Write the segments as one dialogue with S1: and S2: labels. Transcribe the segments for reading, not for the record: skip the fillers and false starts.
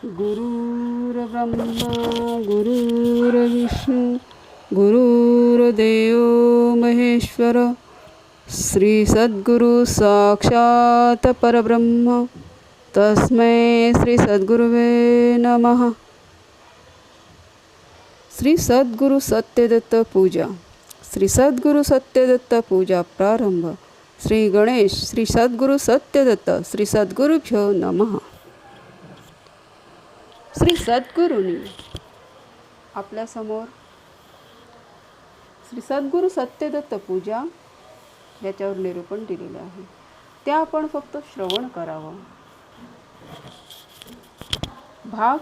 S1: गुरुर्ब्रह्मा गुरुर्विष्णू गुरुर्देव महेश्वर श्री सद्गुरु साक्षात परब्रह्म तस्मै श्री सद्गुरुवे नमः. श्री सद्गुरु सत्यदत्त पूजा. श्री सद्गुरु सत्यदत्त पूजा प्रारंभ. श्री गणेश श्री सद्गुरु सत्यदत्त श्री सद्गुरुभ्यो नमः. श्री सद्गुरूंनी आपल्यासमोर श्री सद्गुरु सत्यदत्त पूजा याच्यावर निरूपण दिलेले आहे. ते आपण फक्त श्रवण करावं. भाग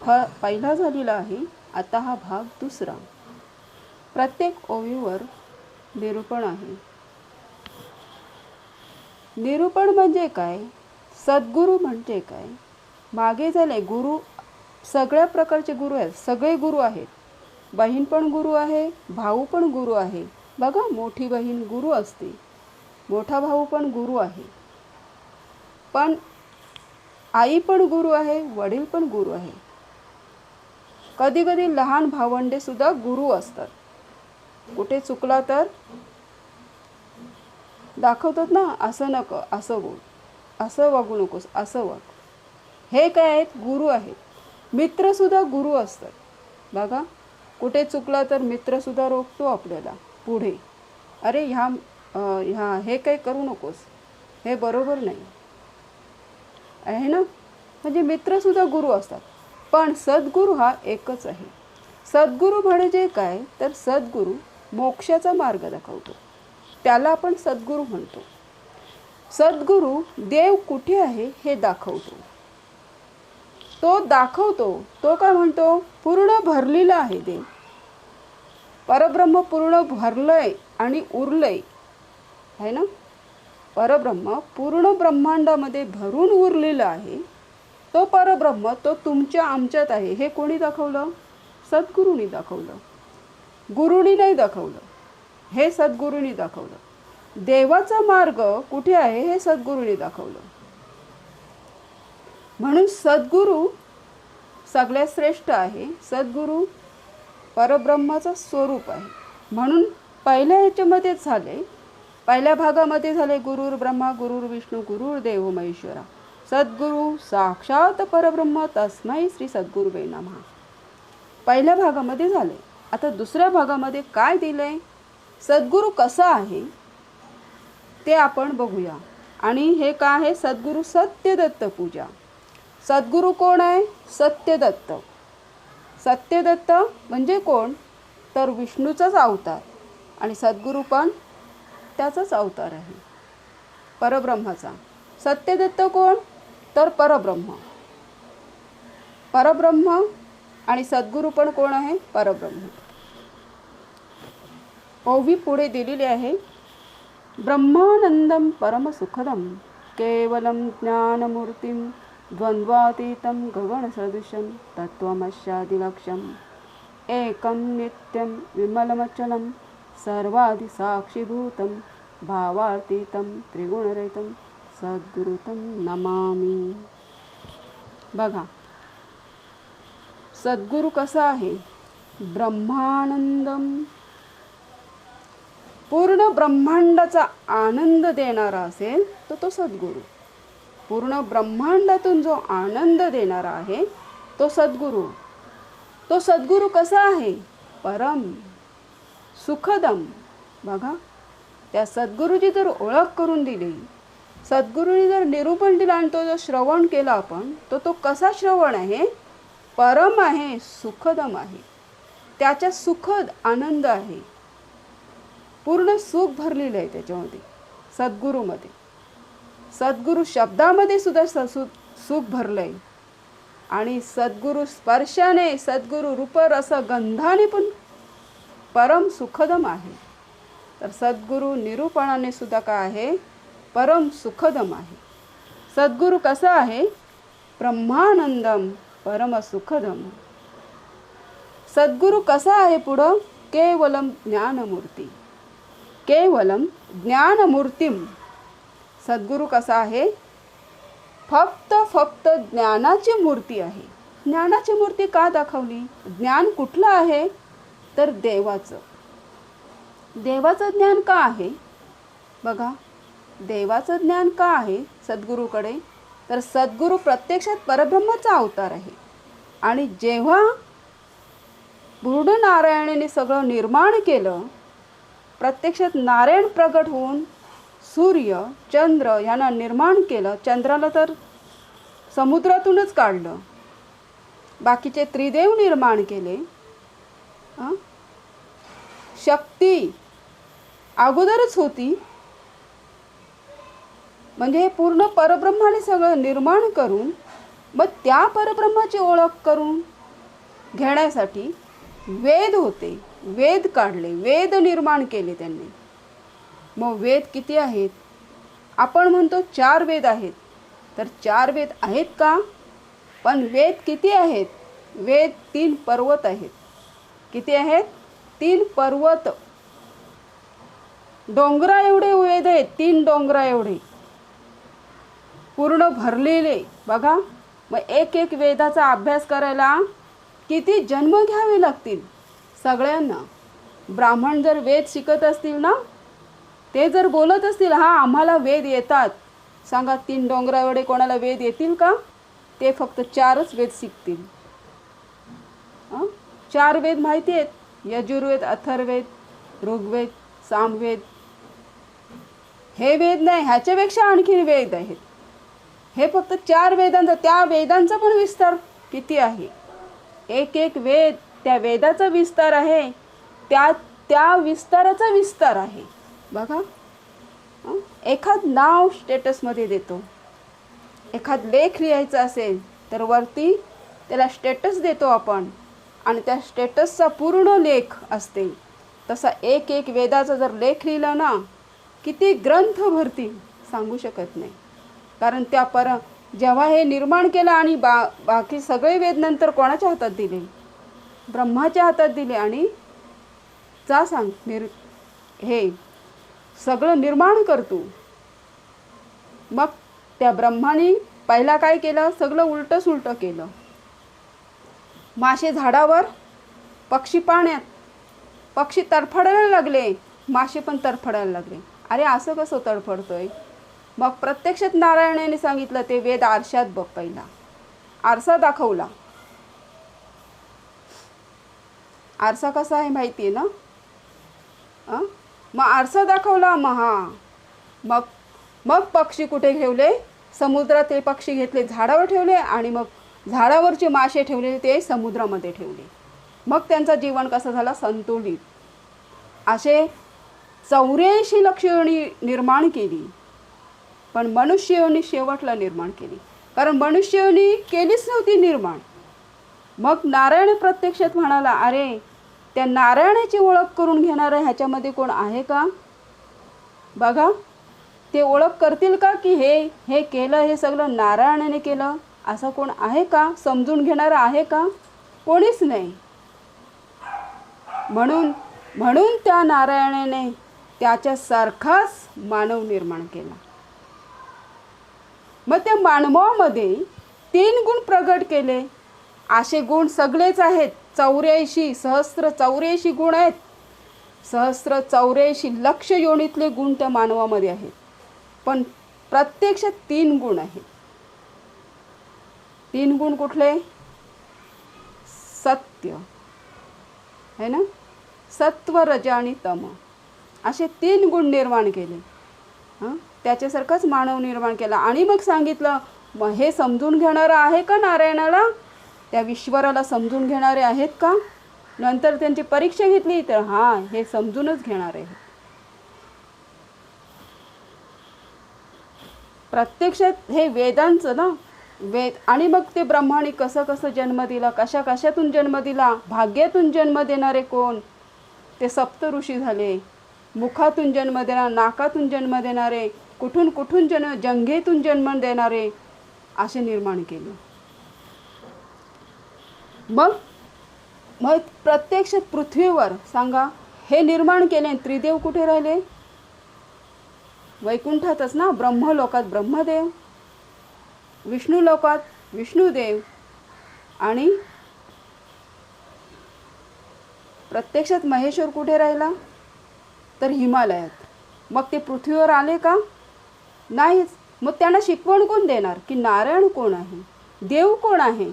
S1: हा पहिला झालेला आहे. आता हा भाग दुसरा. प्रत्येक ओवीवर निरूपण आहे. निरूपण म्हणजे काय, सद्गुरू म्हणजे काय. मागे झाले गुरु, सगळ्या प्रकारचे गुरु आहेत. सगळे गुरु आहेत. बहीण पण गुरु आहे, भाऊ पण गुरु आहे. बघा, मोठी बहीण गुरु असते, मोठा भाऊ पण गुरु आहे, पण आई पण गुरु आहे, वडील पण गुरु आहे. कधी कधी लहान भावंडे सुद्धा गुरु असतात. कुठे चुकला तर दाखवतात ना, असं नको, असं बोल, असं वागू नकोस, असं वाग. हे काय आहेत, गुरु आहेत. मित्रसुद्धा गुरु असतात. बघा, कुठे चुकला तर मित्रसुद्धा रोखतो आपल्याला पुढे. अरे ह्या हे काही करू नकोस, हे बरोबर नाही आहे ना. म्हणजे मित्रसुद्धा गुरु असतात. पण सद्गुरू हा एकच आहे. सद्गुरू म्हणजे काय, तर सद्गुरू मोक्षाचा मार्ग दाखवतो. त्याला आपण सद्गुरू म्हणतो. सद्गुरू देव कुठे आहे हे दाखवतो. तो दाखवतो. तो काय म्हणतो, पूर्ण भरलेला आहे देव. परब्रह्म पूर्ण भरलंय आणि उरलंय आहे ना. परब्रह्म पूर्ण ब्रह्मांडामध्ये भरून उरलेलं आहे. तो परब्रह्म तो तुमच्या आमच्यात आहे. हे कोणी दाखवलं, सद्गुरूंनी दाखवलं. गुरुनी नाही दाखवलं, हे सद्गुरूंनी दाखवलं. देवाचा मार्ग कुठे आहे हे सद्गुरूंनी दाखवलं. म्हणून सद्गुरू सगळ्यात श्रेष्ठ आहे. सद्गुरू परब्रह्माचं स्वरूप आहे. म्हणून पहिल्या ह्याच्यामध्येच झाले, पहिल्या भागामध्ये झाले गुरुर ब्रह्मा गुरुर विष्णू गुरुर्देव महेश्वरा सद्गुरू साक्षात परब्रह्म तस्मै श्री सद्गुरुवे नमः. पहिल्या भागामध्ये झाले. आता दुसऱ्या भागामध्ये काय दिलंय, सद्गुरू कसा आहे ते आपण बघूया. आणि हे काय आहे, सद्गुरू सत्यदत्त पूजा. सद्गुरू कोण आहे, सत्यदत्त. सत्यदत्त म्हणजे कोण, तर विष्णूचाच अवतार. आणि सद्गुरू पण त्याचाच अवतार आहे, परब्रह्माचा. सत्यदत्त कोण, तर परब्रह्म. परब्रह्म आणि सद्गुरू पण कोण आहे, परब्रह्म. ओवी पुढे दिलेली आहे. ब्रह्मानंदम परमसुखदम केवलम ज्ञानमूर्तिम द्वंद्वातीतं गगनसदृशं तत्त्वमस्यादिलक्ष्यम् एकं नित्यं विमलमचलं सर्वादिसाक्षिभूतं भावातीतं त्रिगुणरहितं सद्गुरुतं नमामि. बघा, सद्गुरू कसा आहे, ब्रह्मानंदम, पूर्ण ब्रह्मांडाचा आनंद देणारा असेल तर तो सद्गुरू. पूर्ण ब्रह्मांडातून जो आनंद देणारा आहे तो सद्गुरू. तो सद्गुरू कसा आहे, परम सुखदम. बघा, त्या सद्गुरूची जर ओळख करून दिली, सद्गुरूंनी जर निरूपण दिला आणि तो जर श्रवण केला आपण, तो तो कसा श्रवण आहे, परम आहे, सुखदम आहे. त्याच्या सुखद आनंद आहे. पूर्ण सुख भरलेलं आहे त्याच्यामध्ये, सद्गुरूमध्ये. सद्गुरू शब्दामध्ये सुद्धा सुख भरलंय. आणि सद्गुरू स्पर्शाने, सद्गुरू रूप रस गंधाने पण परम सुखदम आहे. तर सद्गुरू निरूपणाने सुद्धा काय आहे, परम सुखदम आहे. सद्गुरू कसा आहे, ब्रह्मानंदम परम सुखदम. सद्गुरू कसा आहे पुढं, केवलम ज्ञानमूर्ती. केवलम ज्ञानमूर्तिम. सद्गुरू कसा आहे, फक्त ज्ञानाची मूर्ती आहे. ज्ञानाची मूर्ती का दाखवली? ज्ञान कुठलं आहे? तर देवाचं. देवाचं ज्ञान का आहे? बघा, देवाचं ज्ञान का आहे सद्गुरूकडे? तर सद्गुरू प्रत्यक्षात परब्रह्माचा अवतार आहे. आणि जेव्हा पूर्ण नारायणाने सगळं निर्माण केलं, प्रत्यक्षात नारायण प्रगट होऊन सूर्य चंद्र यांना निर्माण केलं. चंद्राला तर समुद्रातूनच काढलं. बाकीचे त्रिदेव निर्माण केले. शक्ती अगोदरच होती. म्हणजे पूर्ण परब्रह्माने सगळं निर्माण करून मग त्या परब्रह्माची ओळख करून घेण्यासाठी वेद होते. वेद काढले, वेद निर्माण केले त्यांनी. मग वेद किती आहेत? आपण म्हणतो 4 वेद आहेत. तर 4 वेद आहेत का? पण वेद किती आहेत? वेद 3 पर्वत आहेत. किती आहेत? 3 पर्वत. डोंगरा एवढे वेद आहेत. 3 डोंगरा एवढे पूर्ण भरलेले. बघा, मग एक वेदाचा अभ्यास करायला किती जन्म घ्यावे लागतील सगळ्यांना. ब्राह्मण जर वेद शिकत असतील ना, ते जर बोलत असतील हा आम्हाला वेद येतात, सांगा 3 डोंगरा एवढे कोणाला वेद येतील का? ते फक्त 4च वेद शिकतील. 4 वेद माहिती आहेत. यजुर्वेद, अथर्ववेद, ऋग्वेद, सामवेद. हे वेद नाही, ह्याच्यापेक्षा आणखी वेद आहेत. हे फक्त 4 वेदांचा. त्या वेदांचा पण विस्तार किती आहे? एक वेद त्या वेदाचा विस्तार आहे. त्या विस्ताराचा विस्तार आहे. बघा, एखाद नाव स्टेटसमध्ये देतो. एखाद लेख लिहायचा असेल तर वरती त्याला स्टेटस देतो आपण, आणि त्या स्टेटसचा पूर्ण लेख असते. तसा एक वेदाचा जर लेख लिहिला ना, किती ग्रंथ भरतील सांगू शकत नाही. कारण जेव्हा हे निर्माण केलं आणि बाकी सगळे वेद नंतर कोणाच्या हातात दिले? ब्रह्माच्या हातात दिले. आणि जा सांग हे सगळं निर्माण करतो. मग त्या ब्रह्माने पहिला काय केलं? सगळं उलटं सुलटं केलं. मासे झाडावर, पक्षी पाण्यात. पक्षी तडफडायला लागले, मासे पण तडफडायला लागले. अरे असं कसं तडफडतोय? मग प्रत्यक्षात नारायणाने सांगितलं, ते वेद आरशात बघ. पहिला आरसा दाखवला. आरसा कसा आहे माहिती आहे ना? मग आरसा दाखवला. मग पक्षी कुठे ठेवले? समुद्रात ते पक्षी घेतले, झाडावर ठेवले, आणि मग झाडावरचे मासे ठेवले ते समुद्रामध्ये ठेवले. मग त्यांचं जीवन कसं झालं? संतुलित. असे 84 लक्ष योनी निर्माण केली. पण मनुष्य योनी शेवटला निर्माण केली. कारण मनुष्य योनी केलीच नव्हती निर्माण. मग नारायण प्रत्यक्षात म्हणाला, अरे त्या नारायणाची ओळख करून घेणारं ह्याच्यामध्ये कोण आहे का? बघा, ते ओळख करतील का की हे केलं, हे सगळं नारायणाने केलं, असं कोण आहे का? समजून घेणारं आहे का? कोणीच नाही. म्हणून त्या नारायणाने त्याच्यासारखाच मानव निर्माण केला. मग त्या मानवामध्ये 3 गुण प्रगट केले. असे गुण सगळेच आहेत. 84 गुण आहेत. 84 लक्ष योनीतले गुण त्या मानवामध्ये आहेत. पण प्रत्यक्षात 3 गुण आहेत. 3 गुण कुठले? सत्य है ना, सत्व, रज आणि तम, असे 3 गुण निर्माण केले. त्याच्यासारखाच मानव निर्माण केला. आणि मग सांगितलं, मग हे समजून घेणारं आहे का नारायणाला? त्या ईश्वराला समजून घेणारे आहेत का? नंतर त्यांची परीक्षा घेतली तर हे समजूनच घेणार आहे. प्रत्यक्षात हे वेदांचं ना, वेद. आणि मग ते ब्रह्माने कसं जन्म दिला, कशातून जन्म दिला? भाग्यातून जन्म देणारे कोण? ते सप्त ऋषी झाले. मुखातून जन्म देणारे, नाकातून जन्म देणारे, कुठून जंघेतून जन्म देणारे, असे निर्माण केले. मग प्रत्यक्षात पृथ्वीवर सांगा हे निर्माण केले. त्रिदेव कुठे राहिले? वैकुंठातच ना, ब्रह्मलोकात ब्रह्मदेव. विष्णू लोकात विष्णुदेव आणि प्रत्यक्षात महेश्वर कुठे राहिला तर हिमालयात. मग ते पृथ्वीवर आले का? नाहीच. मग त्यांना शिकवण कोण देणार की नारायण कोण आहे, देव कोण आहे?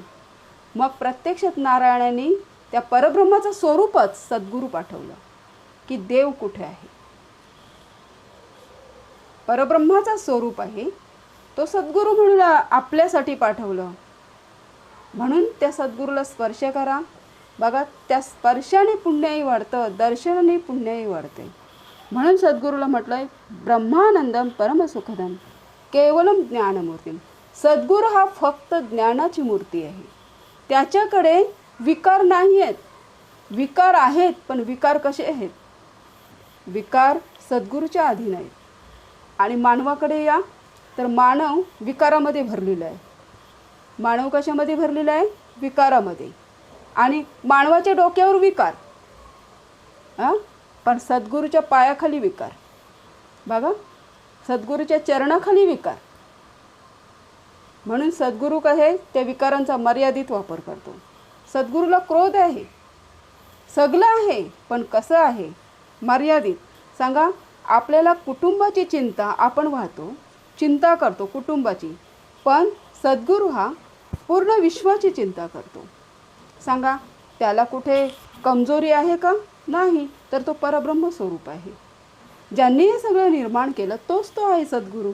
S1: मग प्रत्यक्षात नारायणाने त्या परब्रह्माचं स्वरूपच सद्गुरू पाठवलं की देव कुठे आहे. परब्रह्माचा स्वरूप आहे तो सद्गुरू म्हणून आपल्यासाठी पाठवलं. म्हणून त्या सद्गुरूला स्पर्श करा. बघा, त्या स्पर्शाने पुण्यही वाढतं, दर्शनाने पुण्यही वाढते. म्हणून सद्गुरूला म्हटलंय ब्रह्मानंदम परमसुखदम केवलम ज्ञानमूर्ती. सद्गुरू हा फक्त ज्ञानाची मूर्ती आहे. त्याच्याकडे विकार नाही आहेत. विकार आहेत, पण विकार कसे आहेत? विकार सद्गुरूच्या अधीन आहेत. आणि मानवाकडे या तर मानव विकारामध्ये भरलेला आहे. मानव कशामध्ये भरलेला आहे? विकारामध्ये. आणि मानवाच्या डोक्यावर विकार, पण सद्गुरूच्या पायाखाली विकार. बघा, सद्गुरूच्या चरणाखाली विकार. म्हणून सद्गुरू काय त्या विकारांचा मर्यादित वापर करतो. सद्गुरूला क्रोध आहे, सगळं आहे, पण कसं आहे? मर्यादित. सांगा, आपल्याला कुटुंबाची चिंता आपण वाहतो, चिंता करतो कुटुंबाची, पण सद्गुरू हा पूर्ण विश्वाची चिंता करतो. सांगा, त्याला कुठे कमजोरी आहे का? नाही. तर तो परब्रह्म स्वरूप आहे. ज्यांनी हे सगळं निर्माण केलं तोच तो आहे सद्गुरू.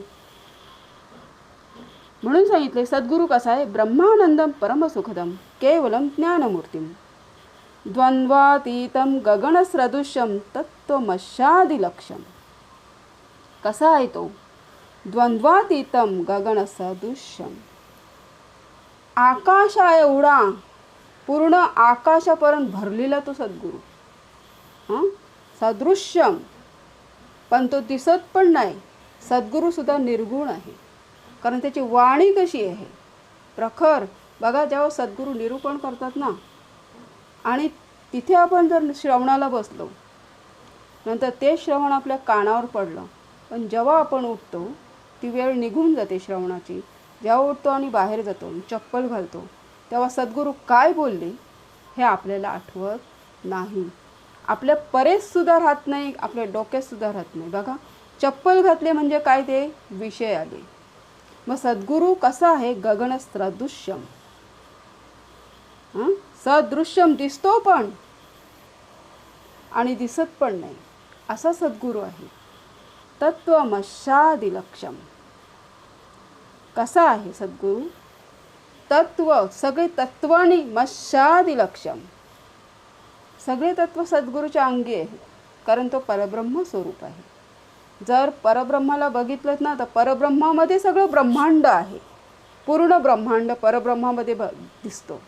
S1: म्हणून सांगितले सद्गुरू कसा आहे? ब्रह्मानंदम परमसुखदम केवलम ज्ञानमूर्तीम द्वंद्वातीतम गगनसदृश्यम तत्त्वमस्यादिलक्ष्यम. कसा आहे तो? द्वंद्वातीतम गगनसदृश्यम. आकाशा एवढा, पूर्ण आकाशापर्यंत भरलेला तो सद्गुरू. सदृश्यम, पण तो दिसत पण नाही. सद्गुरूसुद्धा निर्गुण आहे, कारण त्याची वाणी कशी आहे? प्रखर. बघा, जेव्हा सद्गुरू निरूपण करतात ना, आणि तिथे आपण जर श्रवणाला बसलो, नंतर ते श्रवण आपल्या कानावर पडलं, पण जेव्हा आपण उठतो ती वेळ निघून जाते श्रवणाची. जेव्हा उठतो आणि बाहेर जातो, चप्पल घालतो, तेव्हा सद्गुरू काय बोलले हे आपल्याला आठवत नाही. आपल्या परेशसुद्धा राहत नाही, आपल्या डोक्यातसुद्धा राहत नाही. बघा, चप्पल घातले म्हणजे काय? ते विषय आले. मग सद्गुरू कसा आहे? गगनसदृश्यम. सदृश्यम, दिसतो पण आणि दिसत पण नाही, असा सद्गुरू आहे. तत्त्वमस्यादिलक्ष्यम. कसा आहे सद्गुरू? तत्व, सगळे तत्वानी मस्यादिलक्ष्यम. सगळे तत्व सद्गुरूच्या अंगी आहे, कारण तो परब्रह्म स्वरूप आहे. जर परब्रह्माला बघितलं ना, तर परब्रह्मामध्ये सगळं ब्रह्मांड आहे. पूर्ण ब्रह्मांड परब्रह्मामध्ये दिसतो.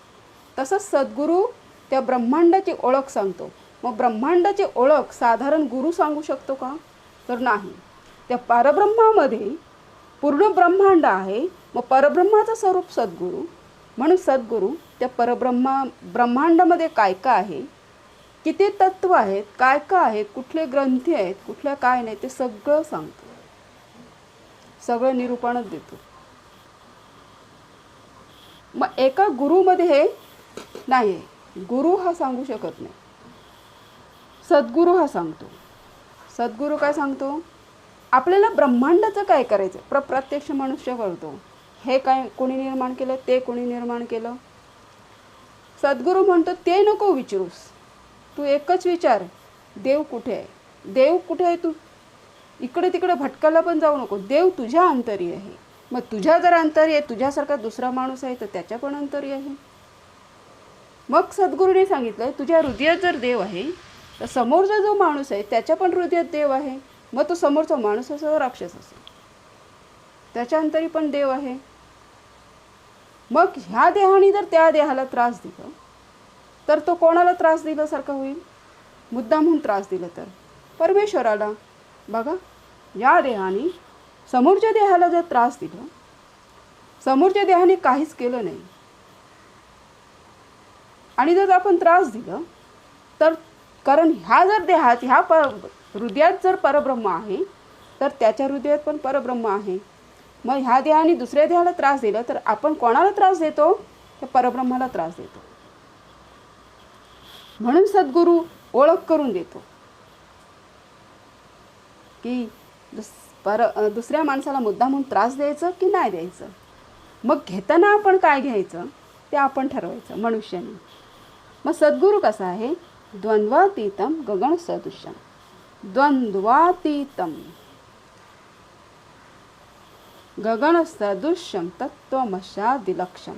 S1: तसंच सद्गुरू त्या ब्रह्मांडाची ओळख सांगतो. मग ब्रह्मांडाची ओळख साधारण गुरु सांगू शकतो का? तर नाही. त्या परब्रह्मामध्ये पूर्ण ब्रह्मांड आहे. मग परब्रह्माचं स्वरूप सद्गुरू. म्हणून सद्गुरू त्या ब्रह्मांडामध्ये काय काय आहे, किती तत्व आहेत, काय काय आहेत, कुठले ग्रंथी आहेत, कुठल्या काय नाही, ते सगळं सांगतो. सगळं निरूपणच देतो. मग एका गुरुमध्ये हे नाही. गुरु हा सांगू शकत नाही, सद्गुरू हा सांगतो. सद्गुरू काय सांगतो? आपल्याला ब्रह्मांडाचं काय करायचं? प्रत्यक्ष मनुष्य करतो. हे काय कोणी निर्माण केलं, ते कोणी निर्माण केलं? सद्गुरू म्हणतो ते नको विचारूस, तू एकच विचार, देव कुठे आहे? देव कुठे आहे? तू इकडे तिकडे भटकायला पण जाऊ नको. देव तुझ्या अंतरी आहे. मग तुझ्या जर अंतरी आहे, तुझ्यासारखा दुसरा माणूस आहे तर त्याच्या पण अंतरी आहे. मग सद्गुरूने सांगितलं तुझ्या हृदयात जर देव आहे तर समोरचा जो माणूस आहे त्याच्या पण हृदयात देव आहे. मग तो समोरचा माणूस असो राक्षस असो, त्याच्या अंतरी पण देव आहे. मग ह्या देहाने जर त्या देहाला त्रास दिला तर तो कोणाला त्रास दिल्यासारखा होईल? मुद्दामहून त्रास दिला तर परमेश्वराला. बघा, या देहाने समोरच्या देहाला जर त्रास दिला, समोरच्या देहाने काहीच केलं नाही, आणि जर आपण त्रास दिला तर, कारण ह्या जर देहात हृदयात जर परब्रह्म आहे तर त्याच्या हृदयात पण परब्रह्म आहे. मग ह्या देहाने दुसऱ्या देहाला त्रास दिला तर आपण कोणाला त्रास देतो? त्या परब्रह्माला त्रास देतो. म्हणून सद्गुरू ओळख करून देतो की दुसऱ्या माणसाला मुद्दामून त्रास द्यायचं की नाही द्यायचं. मग घेताना आपण काय घ्यायचं ते आपण ठरवायचं मनुष्याने. मग सद्गुरू कसा आहे? द्वंद्वातीतम गगन सदृश्यम. द्वंद्वातीतम गगन सदृश्यम तत्त्वमस्यादिलक्ष्यम.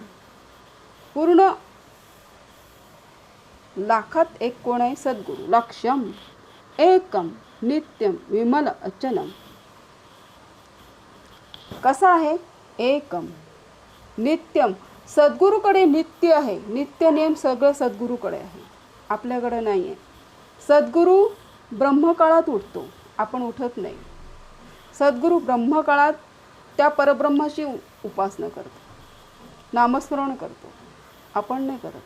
S1: पूर्ण लाखात एक कोण आहे? सद्गुरू. लक्ष्यम एकम नित्यम विमल अचलम. कसा आहे? एकम नित्यम. सद्गुरूकडे नित्य आहे. नित्य नियम सगळं सद्गुरूकडे आहे, आपल्याकडे नाही आहे. सद्गुरू ब्रह्मकाळात उठतो, आपण उठत नाही. सद्गुरू ब्रह्मकाळात त्या परब्रह्माची उपासना करतो, नामस्मरण करतो, आपण नाही करत.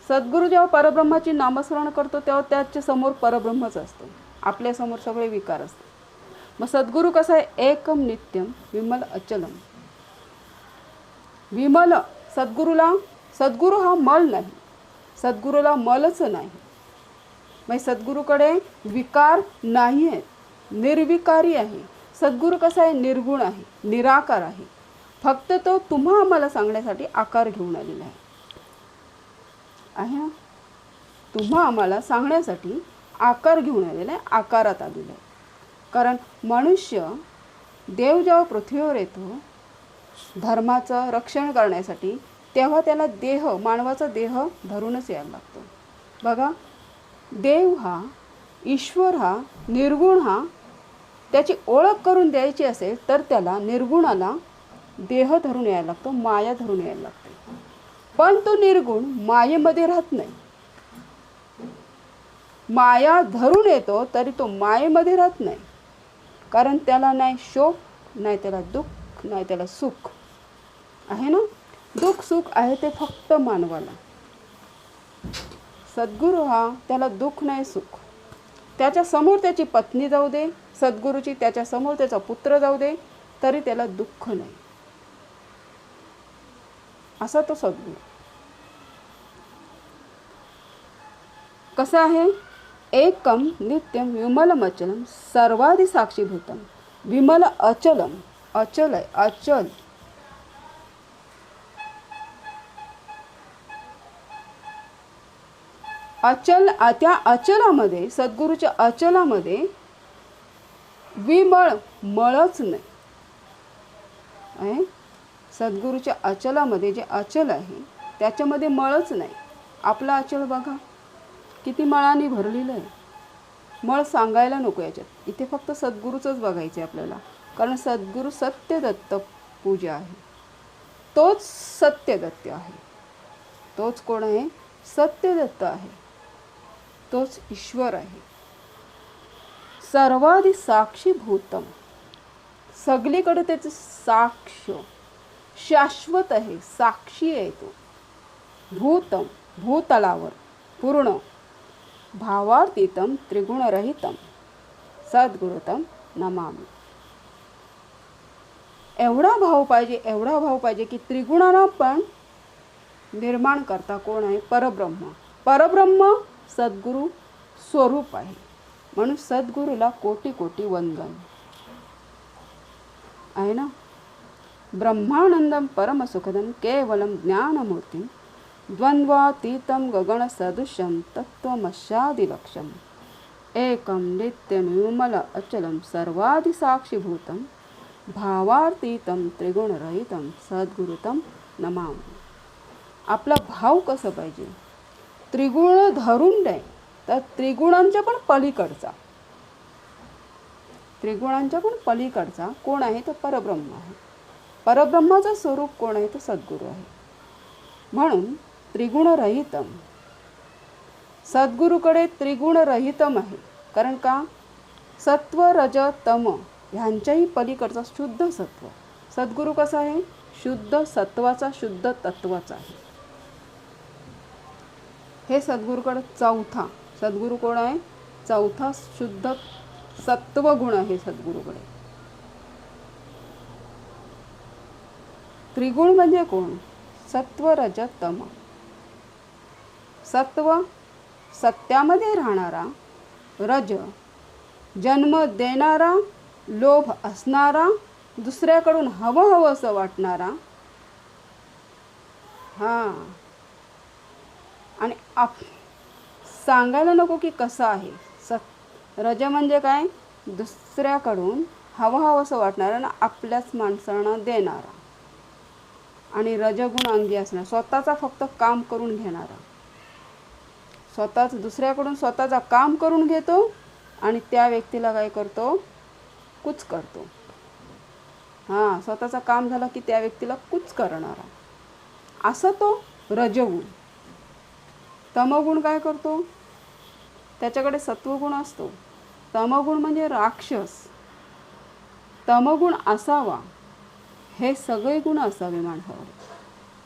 S1: सद्गुरू जेव्हा परब्रह्माची नामस्मरण करतो तेव्हा त्याच्या समोर परब्रह्मच असतो, आपल्यासमोर सगळे विकार असतात. मग सद्गुरू कसा आहे? एकम नित्यम विमल अचलम. विमल. सद्गुरू हा मल नाही, सद्गुरूला मलच नाही. मग सद्गुरूकडे विकार नाही आहेत, निर्विकारी आहे. सद्गुरू कसा आहे? निर्गुण आहे, निराकार आहे. फक्त तो तुम्हा आम्हाला सांगण्यासाठी आकार घेऊन आलेला आहे. तुम्हा आम्हाला सांगण्यासाठी आकार घेऊन आलेला आहे, आकारात आलेला आहे. कारण मनुष्य देव जेव्हा पृथ्वीवर येतो धर्माचं रक्षण करण्यासाठी, तेव्हा त्याला देह, मानवाचा देह धरूनच यायला लागतो. बघा, देव हा, ईश्वर हा, निर्गुण हा, त्याची ओळख करून द्यायची असेल तर त्याला निर्गुणाला देह धरून यायला लागतो, माया धरून यायला लागते. पण तो निर्गुण मायेमध्ये राहत नाही. माया धरून येतो तरी तो मायेमध्ये राहत नाही. कारण त्याला नाही शोक, नाही त्याला दुःख, नाही त्याला सुख आहे ना. दुःख सुख आहे ते फक्त मानवाला. सद्गुरू हा, त्याला दुःख नाही सुख. त्याच्या समोर त्याची पत्नी जाऊ दे सद्गुरूची, त्याच्या समोर त्याचा पुत्र जाऊ दे, तरी त्याला दुःख नाही. असा तो सद्गुरू कसा आहे? एकम नित्यम विमलम अचलम सर्वादि साक्षीभूतम. विमल अचलम, अचल आहे, अचल. अचल. त्या अचलामध्ये, सद्गुरूच्या अचलामध्ये विमळ, मळच नाही आहे. सद्गुरूच्या अचलामध्ये जे अचल आहे त्याच्यामध्ये मळच नाही. आपला अचल बघा किती मळाने भरलेलं आहे. मळ सांगायला नको याच्यात. इथे फक्त सद्गुरूचंच बघायचं आहे आपल्याला. कारण सद्गुरू सत्यदत्त पूजा आहे. तोच सत्यदत्त आहे. तोच कोण आहे? सत्यदत्त आहे. तोच ईश्वर आहे. सर्वादि साक्षीभूतम. सगळीकडे त्याचं साक्ष, शाश्वत आहे, साक्षी आहे तो. भूतम, भूतलावर पूर्ण. भावातीतम त्रिगुणरहितम सद्गुरुतम नमामि. एवढा भाव पाहिजे, एवढा भाव पाहिजे की त्रिगुणांना पण निर्माण करता कोण आहे? परब्रह्म. परब्रह्म सद्गुरू स्वरूप आहे. म्हणून सद्गुरूला कोटी कोटी वंदन आहे ना. ब्रह्मानंदम परमसुखदम केवलम ज्ञानमूर्ती द्वंद्वातीतम गगन सदृश्यम तत्त्वमस्यादिलक्ष्यम. एकम नित्यम विमल अचलम सर्वादि साक्षीभूतम भावातीतम त्रिगुणरहितम सद्गुरुतम नमामि. आपला भाव कसं पाहिजे? त्रिगुण धरून नाही तर त्रिगुणांच्या पण पलीकडचा. त्रिगुणांच्या पण पलीकडचा कोण आहे? तर परब्रह्म आहे. परब्रह्माचं स्वरूप कोण आहे? तर सद्गुरू आहे. म्हणून त्रिगुणरहितम. सद्गुरूकडे त्रिगुणरहितम आहे. कारण का? सत्व रज तम ह्यांच्याही पलीकडचा शुद्ध सत्व. सद्गुरू कसा आहे? शुद्ध सत्वाचा, शुद्ध तत्वाचा आहे. हे सद्गुरूकडे चौथा. सद्गुरू कोण आहे? चौथा शुद्ध सत्वगुण आहे सद्गुरूकडे. त्रिगुण म्हणजे कोण? सत्व रज तम. सत्व सत्यामध्ये राहणारा, रज जन्म देणारा, लोभ असणारा, दुसऱ्याकडून हवं हवं असं वाटणारा. हां, आणि सांगायला नको की कसं आहे. रज म्हणजे काय? दुसऱ्याकडून हवं हवं असं वाटणारा ना, आपल्याच माणसांना देणारा. आणि रजगुण अंगी असणार, स्वतःचा फक्त काम करून घेणारा. स्वतःच दुसऱ्याकडून स्वतःचा काम करून घेतो आणि त्या व्यक्तीला काय करतो? कुच करतो. हां, स्वतःचं काम झालं की त्या व्यक्तीला कुच करणारा, असं तो रजगुण. तमगुण काय करतो? त्याच्याकडे सत्वगुण असतो. तमगुण म्हणजे राक्षस. तमगुण असावा, हे सगळे गुण असावे माणसावर,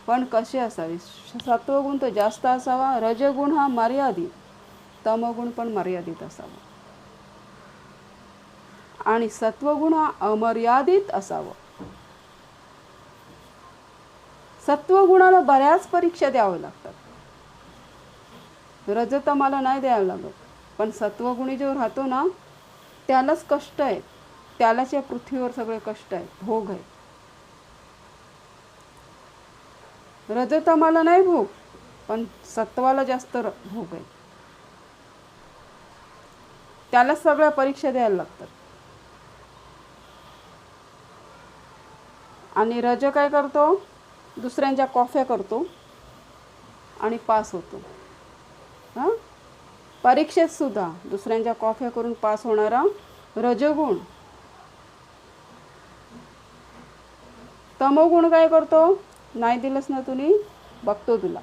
S1: पण कसे असावे? सत्वगुण तो जास्त असावा, रजगुण हा मर्यादित, तमगुण पण मर्यादित असावा, आणि सत्वगुण हा अमर्यादित असावा. सत्वगुणाला बऱ्याच परीक्षा द्याव्या लागतात. रजतमाला नाही द्यावं लागत, पण सत्वगुणी जो राहतो ना, त्यालाच कष्ट आहेत. त्यालाच या पृथ्वीवर सगळे कष्ट आहेत, भोग आहेत. रजतमाला नाही भोग, पण सत्वाला जास्त भोग आहे. त्याला सगळ्या परीक्षा द्यायला लागतात. आणि रज काय करतो? दुसऱ्यांच्या कॉफ्या करतो आणि पास होतो. हां, परीक्षेत सुद्धा दुसऱ्यांच्या कॉफ्या करून पास होणारा रजगुण. तमोगुण काय करतो? नाही दिलंस ना तुम्ही, बघतो तुला.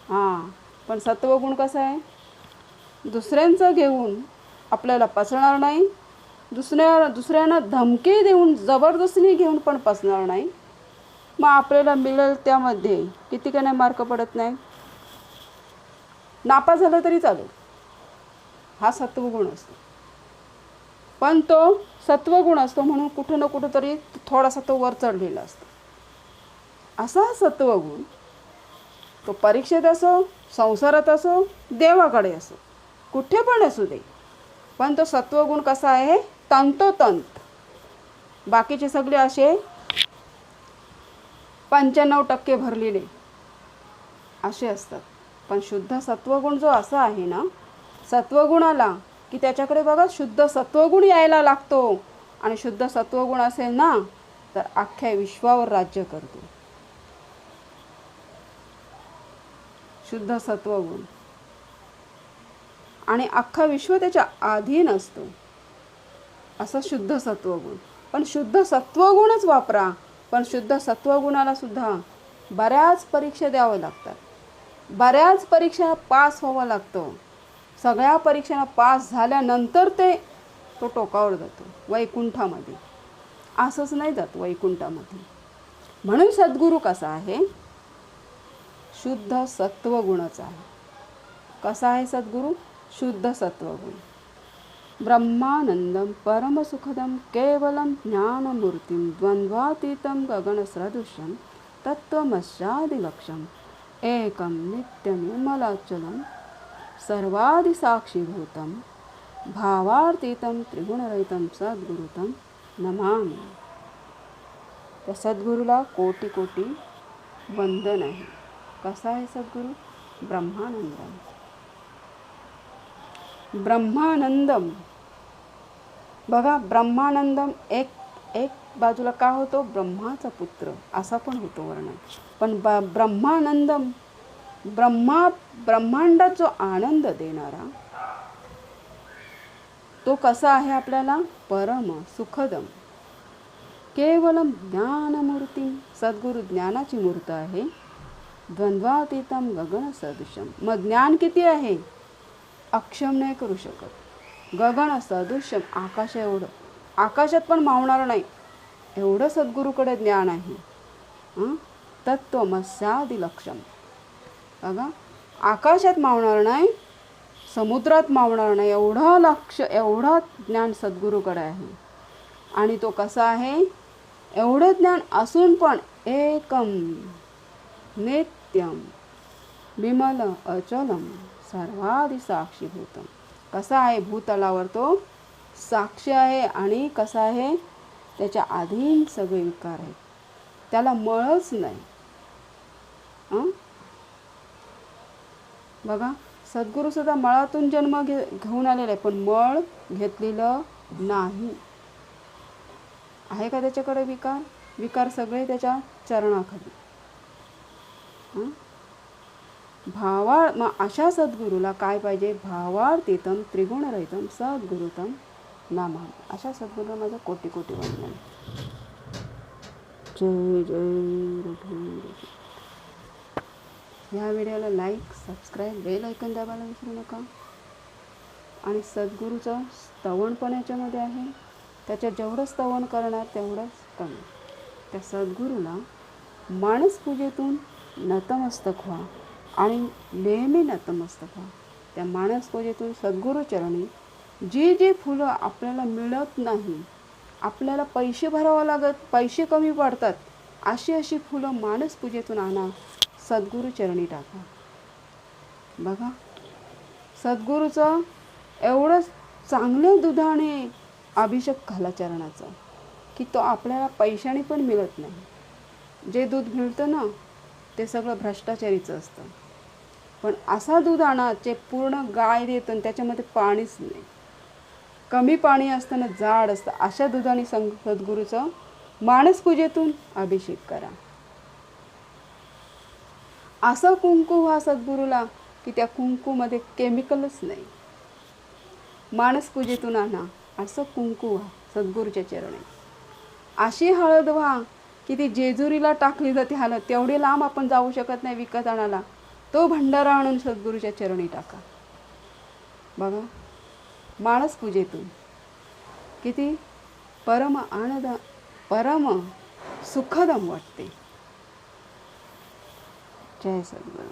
S1: हां, पण सत्वगुण कसा आहे? दुसऱ्यांचं घेऊन आपल्याला पचणार नाही, दुसऱ्यांना धमकी देऊन जबरदस्तीने घेऊन पण पचणार नाही. मग आपल्याला मिळेल त्यामध्ये किती का नाही मार्क पडत नाही, नापास झालं तरी चालेल. हा सत्वगुण असतो. पण तो सत्वगुण असतो म्हणून कुठं ना कुठं तरी थोडासा तो वर चढलेला असतो. असा सत्वगुण तो परीक्षेत असो, संसारात असो, देवाकडे असो, कुठे पण असू दे, पण तो सत्वगुण कसा आहे? तंतोतंत. बाकीचे सगळे असे 95% भरलेले असे असतात. पण शुद्ध सत्वगुण जो असा आहे ना, सत्वगुण आला की त्याच्याकडे बघा शुद्ध सत्वगुण यायला लागतो. आणि शुद्ध सत्वगुण असेल ना, तर अख्ख्या विश्वावर राज्य करतो. शुद्ध सत्वगुण, आणि अख्खा विश्व त्याच्या अधीन असतो, असं शुद्ध सत्वगुण. पण शुद्ध सत्वगुणच वापरा, पण शुद्ध सत्वगुणाला सुद्धा बऱ्याच परीक्षा द्याव्या लागतात, बऱ्याच परीक्षा पास व्हावं लागतं. सगळ्या परीक्षांना पास झाल्यानंतर तो टोकावर जातो, वैकुंठामध्ये. असंच नाही जात वैकुंठामध्ये. म्हणून सद्गुरू कसा आहे? शुद्ध सत्वगुणाचा आहे. कसा आहे सद्गुरू? शुद्ध सत्वगुण. ब्रह्मानंदम परमसुखदम केवलम ज्ञानमूर्तिम द्वंद्वातीतं गगनसदृशं तत्त्वमस्यादिलक्ष्यम् एकं नित्यनिर्मलाचलं सर्वादिसाक्षीभूतं भावातीतं त्रिगुणरहितं सद्गुरुतं नमामि. त्या सद्गुरूला कोटी कोटी वंदन आहे. कसा आहे सद्गुरू? ब्रह्मानंदम. ब्रह्मानंदम बघा, ब्रह्मानंदम एक बाजूला का होतो? ब्रह्माचा पुत्र असा पण होतो वर्णन. पण ब्रह्मानंदम, ब्रह्मांडात जो आनंद देणारा तो कसा आहे आपल्याला? परम सुखदम केवलम ज्ञानमूर्ती. सद्गुरू ज्ञानाची मूर्त आहे. द्वंद्वातीतम गगन सदृशम. मग ज्ञान किती आहे? अक्षम नाही करू शकत. गगन सदृशम, आकाश एवढं, आकाशात पण मावणार नाही एवढं सद्गुरूकडे ज्ञान आहे. तत्त्वमस्यादिलक्ष्यम. बघा, आकाशात मावणार नाही, समुद्रात मावणार नाही एवढं ज्ञान सद्गुरूकडे आहे. आणि तो कसा आहे? एवढं ज्ञान असून पण एकम नित्यम विमल अचलम सर्वादि साक्षीभूतम. कसा आहे भूतलावर तो साक्षी आहे आणि कसा आहे त्याच्या अधीन सगळे विकार आहेत, त्याला मळच नाही. बघा सद्गुरू सुद्धा मळातून जन्म घेऊन आलेला आहे, पण मळ घेतलेलं नाही. आहे का त्याच्याकडे विकार? विकार सगळे त्याच्या चरणाखाली. भावाळ मग अशा सद्गुरूला काय पाहिजे? भावार्थीतम त्रिगुणरहितम सद्गुरुतम नामा. अशा सद्गुरूला माझं कोटी कोटी वंदन. जय जय रघुवीर. ह्या व्हिडिओला लाईक, सबस्क्राईब, बेल ऐकून दाबायला विसरू नका. आणि सद्गुरूचं स्तवन पण याच्यामध्ये आहे. त्याच्या जेवढं स्तवन करणार तेवढंच कमी. त्या सद्गुरूला मानसपूजेतून नतमस्तक व्हा आणि नेहमी नतमस्तक व्हा. त्या मानसपूजेतून सद्गुरूचरणी जी जी फुलं आपल्याला मिळत नाही, आपल्याला पैसे भरावं लागत, पैसे कमी पडतात, अशी फुलं मानसपूजेतून आणा, सद्गुरूचरणी टाका. बघा सद्गुरूचं एवढं चांगल्या दुधाने अभिषेक घाला चरणाचा की तो आपल्याला पैशाने पण मिळत नाही. जे दूध मिळतं ना ते सगळं भ्रष्टाचारीचं असतं. पण असा दूध आणा जे पूर्ण गाय देतं आणि त्याच्यामध्ये पाणीच नाही, कमी पाणी असतं ना जाड असतं. अशा दुधाने सद्गुरूचं मानसपूजेतून अभिषेक करा. असं कुंकू व्हा सद्गुरूला की त्या कुंकूमध्ये केमिकलच नाही. मानसपूजेतून आणा असं कुंकू व्हा सद्गुरूच्या चरणी. अशी हळद व्हा की ती जेजुरीला टाकली जाते हळद, तेवढी लांब आपण जाऊ शकत नाही विकत आणायला. तो भंडारा आणून सद्गुरूच्या चरणी टाका. बघा मानसपूजेतून किती परम आनंद, परम सुखदम वाटते. जय सद्गुरू.